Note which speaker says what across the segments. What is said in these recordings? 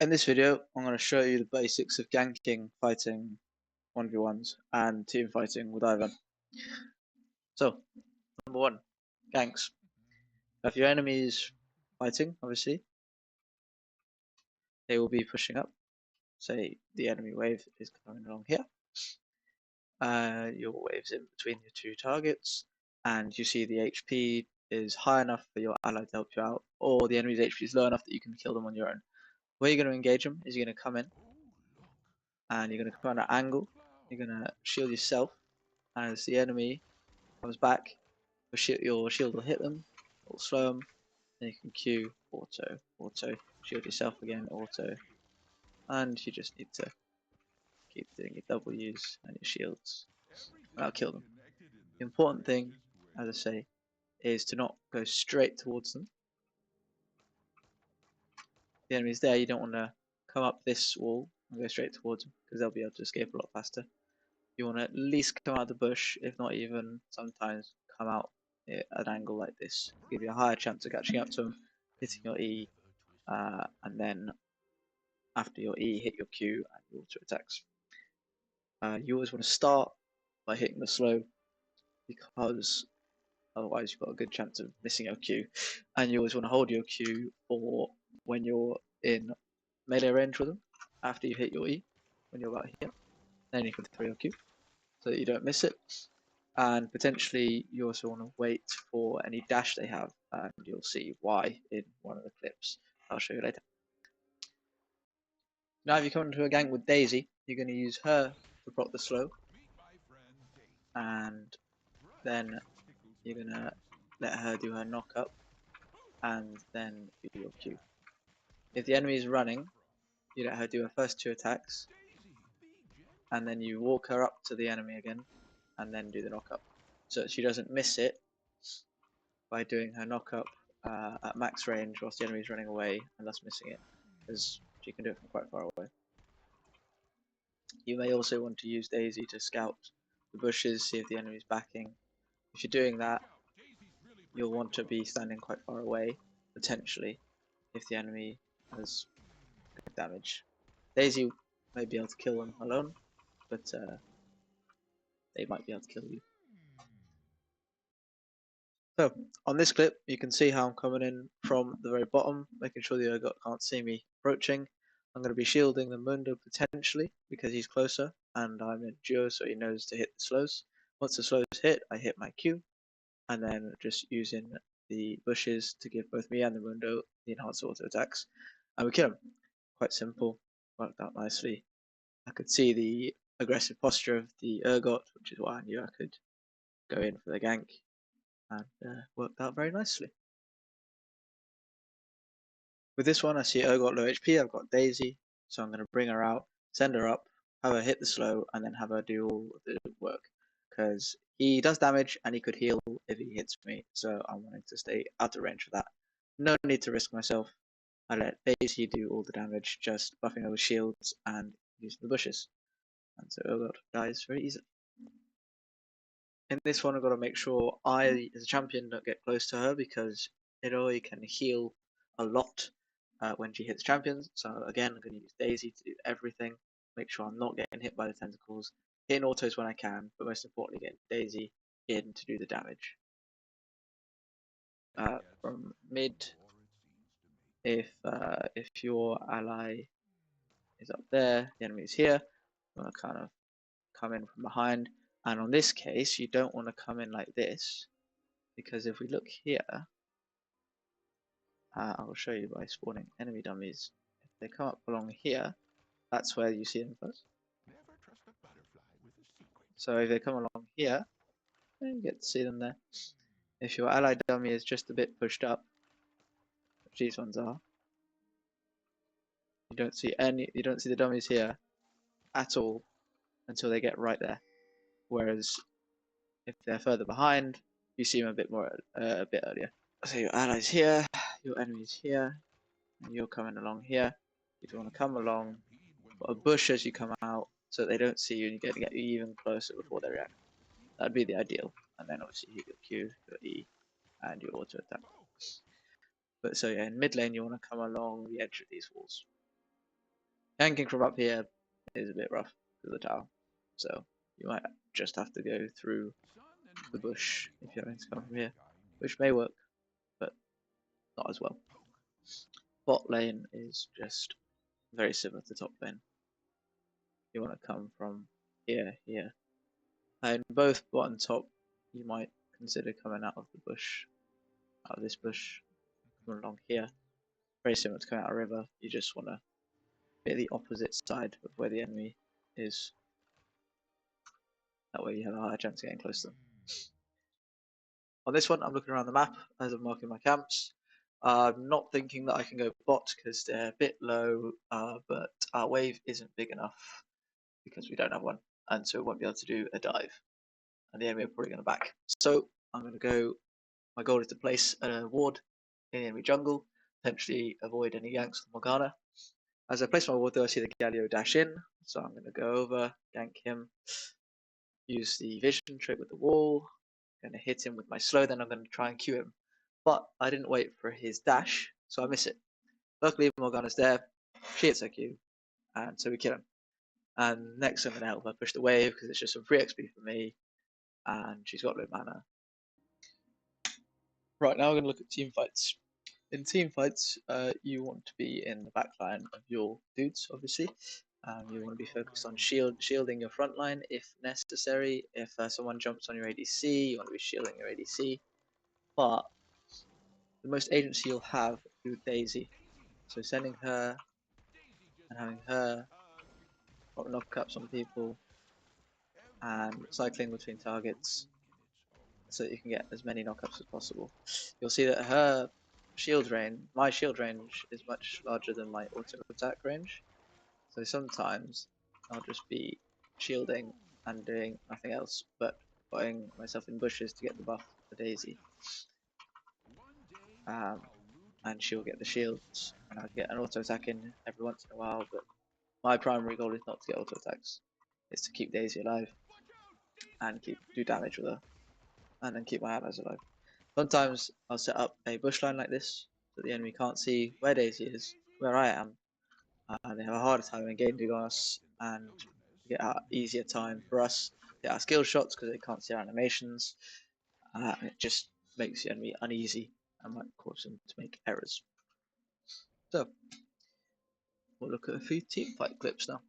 Speaker 1: In this video, I'm going to show you the basics of ganking, fighting 1v1s, and team fighting with Ivern. So, number one, ganks. If your enemy is fighting, obviously, they will be pushing up. Say the enemy wave is coming along here. Your wave's in between your two targets, and you see the HP is high enough for your ally to help you out, or the enemy's HP is low enough that you can kill them on your own. Where you're going to engage them is you're going to come in, and you're going to come at an angle. You're going to shield yourself as the enemy comes back. Your shield will hit them, it will slow them, then you can Q, auto, shield yourself again, auto, and you just need to keep doing your W's and your shields, and that'll kill them. The important thing, as I say, is to not go straight towards them. If the enemy's there, you don't want to come up this wall and go straight towards them, because they'll be able to escape a lot faster. You want to at least come out of the bush, if not even sometimes come out at an angle like this, give you a higher chance of catching up to them, hitting your E, and then after your E, hit your Q and your auto attacks. You always want to start by hitting the slow, because otherwise you've got a good chance of missing your Q, and you always want to hold your Q for when you're in melee range with them, after you hit your E, when you're about here, then you can throw your Q, so that you don't miss it. And potentially you also want to wait for any dash they have, and you'll see why in one of the clips I'll show you later. Now if you come into a gank with Daisy, you're going to use her to proc the slow, and then you're going to let her do her knock up, and then do your Q. If the enemy is running, you let her do her first two attacks, and then you walk her up to the enemy again, and then do the knock up, so that she doesn't miss it by doing her knock up at max range whilst the enemy is running away and thus missing it, because she can do it from quite far away. You may also want to use Daisy to scout the bushes, see if the enemy is backing. If you're doing that, you'll want to be standing quite far away, potentially, if the enemy has good damage. Daisy may be able to kill them alone, but they might be able to kill you. So, on this clip, you can see how I'm coming in from the very bottom, making sure the Urgot can't see me approaching. I'm going to be shielding the Mundo potentially, because he's closer, and I'm in duo, so he knows to hit the slows. Once the slows hit, I hit my Q, and then just using the bushes to give both me and the Mundo the enhanced auto attacks, and we kill him. Quite simple, worked out nicely. I could see the aggressive posture of the Urgot, which is why I knew I could go in for the gank, and worked out very nicely. With this one, I see Urgot low HP, I've got Daisy, so I'm going to bring her out, send her up, have her hit the slow, and then have her do all the work, because he does damage and he could heal if he hits me, so I'm wanting to stay out of range for that. No need to risk myself. I let Daisy do all the damage, just buffing over shields and using the bushes, and so Urgot dies very easily. In this one, I've got to make sure I, as a champion, don't get close to her, because Hiroi can heal a lot when she hits champions. So again, I'm going to use Daisy to do everything, make sure I'm not getting hit by the tentacles, hitting autos when I can, but most importantly, getting Daisy in to do the damage. From mid, if your ally is up there, the enemy is here, I'm going to kind of come in from behind. And on this case, you don't want to come in like this, because if we look here, I will show you by spawning enemy dummies. If they come up along here, that's where you see them first. So if they come along here, then you get to see them there. If your allied dummy is just a bit pushed up, which these ones are, you don't see the dummies here at all until they get right there. Whereas if they're further behind, you see them a bit earlier. So your allies here, your enemies here, and you're coming along here. If you want to come along, put a bush as you come out, so they don't see you and you get even closer before they react. That'd be the ideal. And then obviously you hit your Q, your E, and your auto attack. But so yeah, in mid lane you want to come along the edge of these walls. Ganking from up here is a bit rough to the tower, so you might just have to go through the bush if you're going to come from here, which may work, but not as well. Bot lane is just very similar to top lane. You want to come from here, and both bot and top, you might consider coming out of the bush, out of this bush, coming along here. Very similar to coming out of river. You just want to be the opposite side of where the enemy is. That way you have a higher chance of getting close to them. On this one, I'm looking around the map as I'm marking my camps. I'm not thinking that I can go bot because they're a bit low, but our wave isn't big enough because we don't have one, and so we won't be able to do a dive. And the enemy are probably going to back. So I'm going to go. My goal is to place a ward in the enemy jungle, potentially avoid any Ganks with Morgana. As I place my ward, though, I see the Galio dash in, so I'm going to go over, gank him, use the vision trick with the wall. I'm going to hit him with my slow, then I'm going to try and Q him. But I didn't wait for his dash, so I miss it. Luckily, Morgana's there. She hits her Q, and so we kill him. And next, I'm going to help her push the wave because it's just some free XP for me, and she's got low mana. Right, now we're going to look at team fights. In team fights, you want to be in the back line of your dudes, obviously. You want to be focused on shielding your front line if necessary. If someone jumps on your ADC, you want to be shielding your ADC. But the most agency you'll have through Daisy. So sending her and having her knock ups on people and cycling between targets so that you can get as many knockups as possible. You'll see that her shield range, my shield range, is much larger than my auto attack range. So sometimes I'll just be shielding and doing nothing else but putting myself in bushes to get the buff for Daisy. And she'll get the shields, and I'll get an auto attack in every once in a while, but my primary goal is not to get auto attacks. It's to keep Daisy alive and do damage with her, and then keep my allies alive. Sometimes I'll set up a bush line like this so the enemy can't see where Daisy is, where I am, and they have a harder time engaging on us, and get an easier time for us to get our skill shots because they can't see our animations. It just makes the enemy uneasy and might cause them to make errors. So we'll look at a few team fight clips now.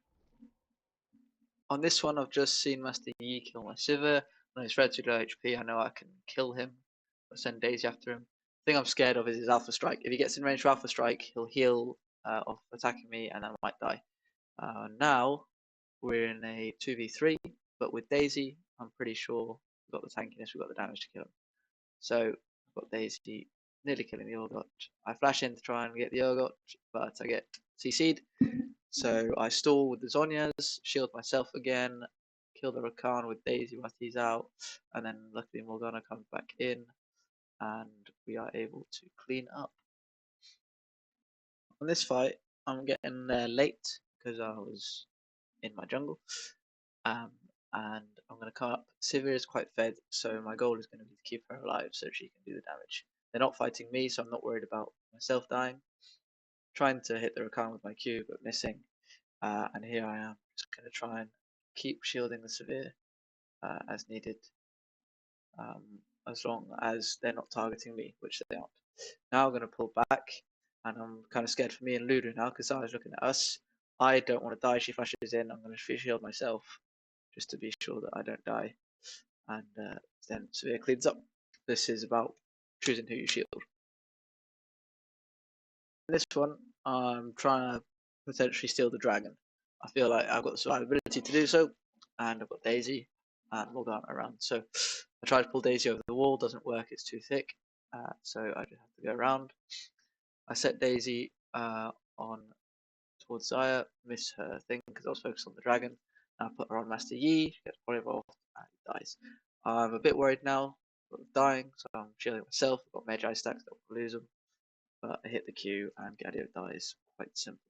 Speaker 1: On this one, I've just seen Master Yi kill my Sivir. When he's red to low HP, I know I can kill him, but send Daisy after him. The thing I'm scared of is his Alpha Strike. If he gets in range for Alpha Strike, he'll heal off attacking me, and I might die. Now we're in a 2v3, but with Daisy, I'm pretty sure we've got the tankiness, we've got the damage to kill him. So I've got Daisy nearly killing the Urgot. I flash in to try and get the Urgot, but I get CC'd. So I stall with the Zhonya's, shield myself again, kill the Rakan with Daisy while he's out, and then luckily Morgana comes back in, and we are able to clean up. On this fight, I'm getting there late because I was in my jungle, and I'm going to come up. Sivir is quite fed, so my goal is going to be to keep her alive so she can do the damage. They're not fighting me, so I'm not worried about myself dying. Trying to hit the Rakan with my Q, but missing. And here I am, just going to try and keep shielding the Sivir as needed, as long as they're not targeting me, which they aren't. Now I'm going to pull back, and I'm kind of scared for me and Ludo now, because I was looking at us. I don't want to die, she flashes in, I'm going to shield myself, just to be sure that I don't die, and then Sivir cleans up. This is about choosing who you shield. In this one, I'm trying to potentially steal the dragon. I feel like I've got the survivability to do so, and I've got Daisy and Morgana around. So I try to pull Daisy over the wall, doesn't work, it's too thick, so I just have to go around. I set Daisy on towards Zaya, miss her thing because I was focused on the dragon. I put her on Master Yi, she gets polyvolved and dies. I'm a bit worried now about dying, so I'm shielding myself. I've got Magi stacks, don't lose them. But I hit the Q and Gadio dies. Quite simple.